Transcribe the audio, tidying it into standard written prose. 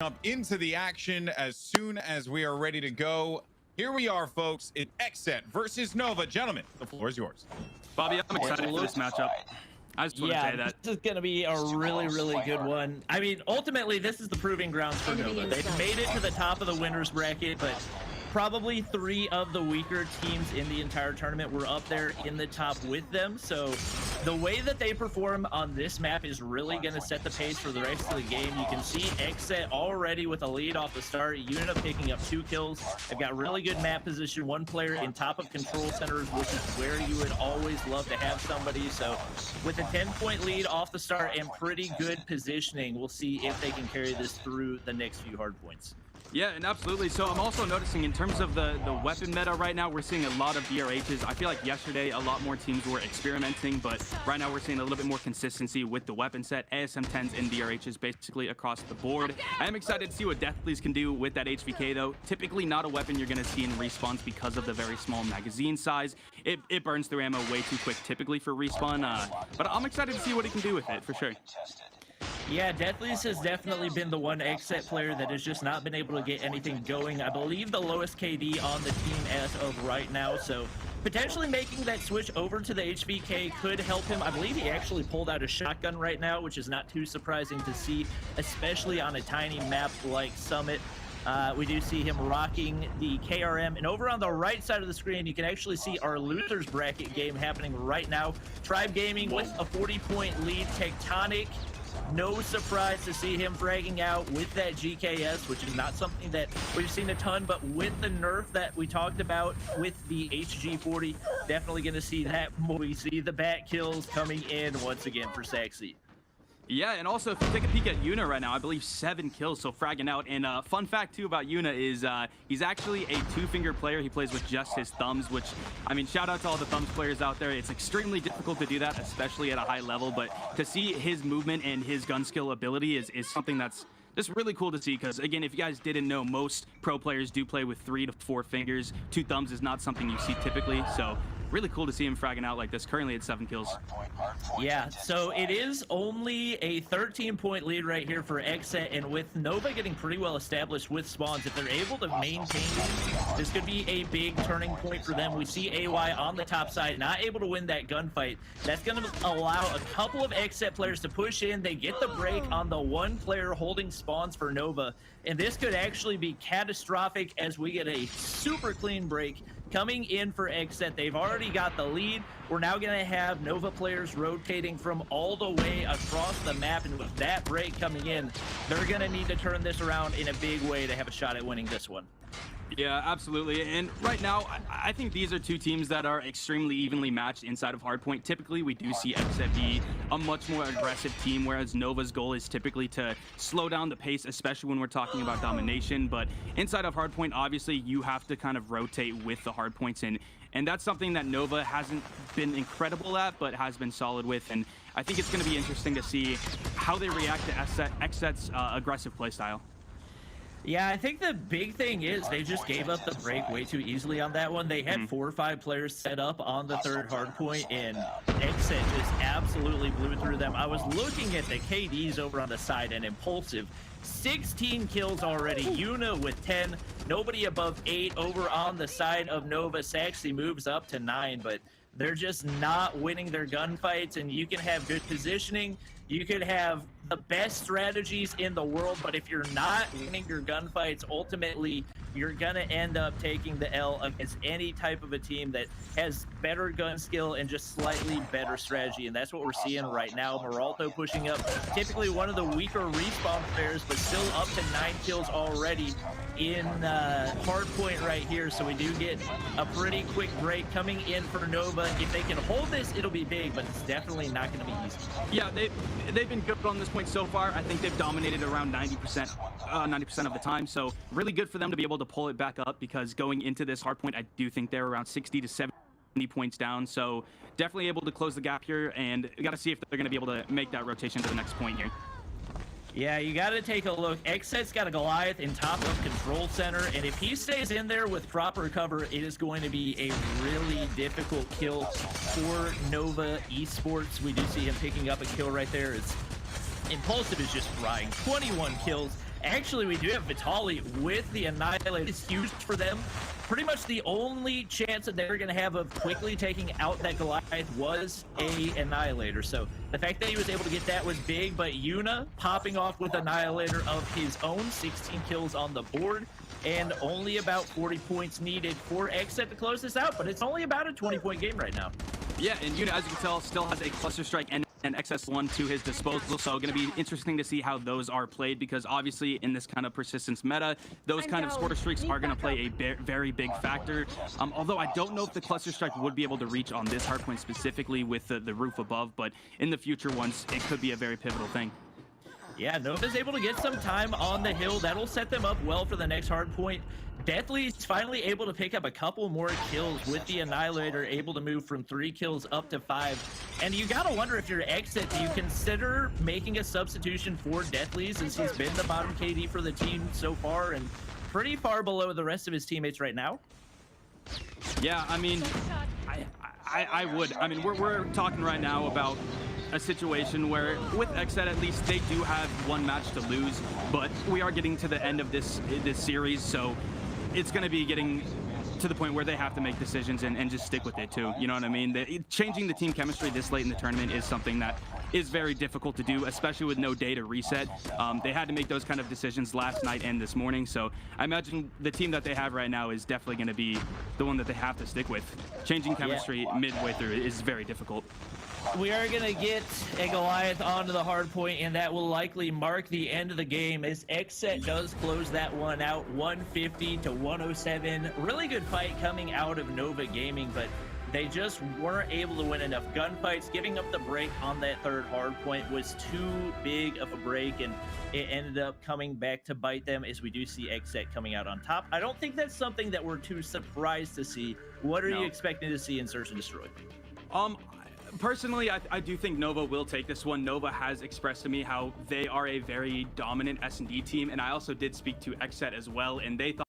Jump into the action as soon as we are ready to go. Here we are, folks. It's Xset versus Nova. Gentlemen, the floor is yours. Bobby, I'm excited for this matchup. I just want to say that. This is going to be a really good one. I mean, ultimately, this is the proving grounds for Nova. They've made it to the top of the winners bracket, but probably 3 of the weaker teams in the entire tournament were up there in the top with them. So the way that they perform on this map is really going to set the pace for the rest of the game. You can see Xset already with a lead off the start. You end up picking up 2 kills. They've got really good map position. 1 player in top of control centers, which is where you would always love to have somebody. So with a 10-point lead off the start and pretty good positioning, we'll see if they can carry this through the next few hard points. Yeah, and absolutely. So I'm also noticing in terms of the weapon meta right now, we're seeing a lot of DRHs. I feel like yesterday a lot more teams were experimenting, but right now we're seeing a little bit more consistency with the weapon set. ASM-10s and DRHs basically across the board. I am excited to see what Deathblaze can do with that HVK though. Typically not a weapon you're going to see in respawns because of the very small magazine size. It burns through ammo way too quick typically for respawn, but I'm excited to see what he can do with it for sure. Yeah, Deathblaze has definitely been the one Xset player that has just not been able to get anything going. I believe the lowest KD on the team as of right now, so potentially making that switch over to the HVK could help him. I believe he actually pulled out a shotgun right now, which is not too surprising to see, especially on a tiny map like Summit. We do see him rocking the KRM, and over on the right side of the screen you can actually see our losers bracket game happening right now. Tribe Gaming with a 40-point lead. Tectonic, no surprise to see him fragging out with that GKS, which is not something that we've seen a ton, but with the nerf that we talked about with the HG40, definitely going to see that. We see the bat kills coming in once again for Saxy. Yeah, and also if you take a peek at Yuna right now, I believe 7 kills, so fragging out. And fun fact too about Yuna is he's actually a 2-finger player. He plays with just his thumbs, which, I mean, shout out to all the thumbs players out there. It's extremely difficult to do that, especially at a high level, but to see his movement and his gun skill ability is something that's just really cool to see, because again, if you guys didn't know, most pro players do play with 3 to 4 fingers. 2 thumbs is not something you see typically, so really cool to see him fragging out like this, currently at 7 kills. Yeah, so it is only a 13-point lead right here for Xset, and with Nova getting pretty well established with spawns, if they're able to maintain this could be a big turning point for them. We see AY on the top side, not able to win that gunfight. That's going to allow a couple of Xset players to push in. They get the break on the 1 player holding spawns for Nova, and this could actually be catastrophic as we get a super clean break coming in for Xset. They've already got the lead. We're now going to have Nova players rotating from all the way across the map, and with that break coming in, they're going to need to turn this around in a big way to have a shot at winning this one. Yeah, absolutely. And right now, I think these are 2 teams that are extremely evenly matched inside of Hardpoint. Typically, we do see Xset be a much more aggressive team, whereas Nova's goal is typically to slow down the pace, especially when we're talking about domination. But inside of Hardpoint, obviously, you have to kind of rotate with the Hardpoints, and that's something that Nova hasn't been incredible at, but has been solid with. And I think it's going to be interesting to see how they react to Xset's aggressive playstyle. Yeah, I think the big thing is they just gave up the break way too easily on that one. They had 4 or 5 players set up on the 3rd hardpoint, and Xset just absolutely blew through them. I was looking at the KDs over on the side, and Impulsive, 16 kills already. Yuna with 10, nobody above 8 over on the side of Nova. Saxy moves up to 9, but they're just not winning their gunfights, and you can have good positioning. You could have the best strategies in the world, but if you're not winning your gunfights, ultimately you're gonna end up taking the L against any type of a team that has better gun skill and just slightly better strategy, and that's what we're seeing right now. Meralto pushing up, typically one of the weaker respawn players, but still up to 9 kills already in Hardpoint right here, so we do get a pretty quick break coming in for Nova. If they can hold this, it'll be big, but it's definitely not gonna be easy. Yeah, they've been good on this point so far. I think they've dominated around 90% of the time, so really good for them to be able to pull it back up, because going into this Hardpoint, I do think they're around 60 to 70 points down, so definitely able to close the gap here, and we got to see if they're going to be able to make that rotation to the next point here. Yeah, you got to take a look. Xset's got a Goliath in top of control center, and if he stays in there with proper cover, it is going to be a really difficult kill for Nova Esports. We do see him picking up a kill right there. Impulsive is just frying 21 kills. Actually, we do have Vitali with the Annihilate. It's huge for them. Pretty much the only chance that they're going to have of quickly taking out that Goliath was a Annihilator. So the fact that he was able to get that was big, but Yuna popping off with Annihilator of his own, 16 kills on the board, and only about 40 points needed for Xset to close this out, but it's only about a 20-point game right now. Yeah, and Yuna, as you can tell, still has a Cluster Strike and XS1 to his disposal, so going to be interesting to see how those are played, because obviously in this kind of persistence meta, those kind of score streaks are going to play a very big factor. Although I don't know if the Cluster Strike would be able to reach on this hardpoint specifically with the roof above, but in the future ones, it could be a very pivotal thing. Yeah, Nova's able to get some time on the hill. That'll set them up well for the next hard point. Deathly's finally able to pick up a couple more kills with the Annihilator, able to move from 3 kills up to 5. And you gotta wonder, if you're Xset, do you consider making a substitution for Deathly, since he's been the bottom KD for the team so far and pretty far below the rest of his teammates right now? Yeah, I mean, I would. I mean, we're talking right now about a situation where with Xset, at least they do have one match to lose, but we are getting to the end of this series, so it's going to be getting to the point where they have to make decisions and just stick with it too. You know what I mean? Changing the team chemistry this late in the tournament is something that is very difficult to do, especially with no day to reset. They had to make those kind of decisions last night and this morning, so I imagine the team that they have right now is definitely going to be the one that they have to stick with. Changing chemistry midway through is very difficult. We are going to get a Goliath onto the hard point, and that will likely mark the end of the game, as Xset does close that one out, 150 to 107. Really good fight coming out of Nova Gaming, but they just weren't able to win enough gunfights. Giving up the break on that third hard point was too big of a break, and it ended up coming back to bite them, as we do see Xset coming out on top. I don't think that's something that we're too surprised to see. What are you expecting to see in Search and Destroy? Personally, I do think Nova will take this one. Nova has expressed to me how they are a very dominant S&D team, and I also did speak to Xset as well, and they thought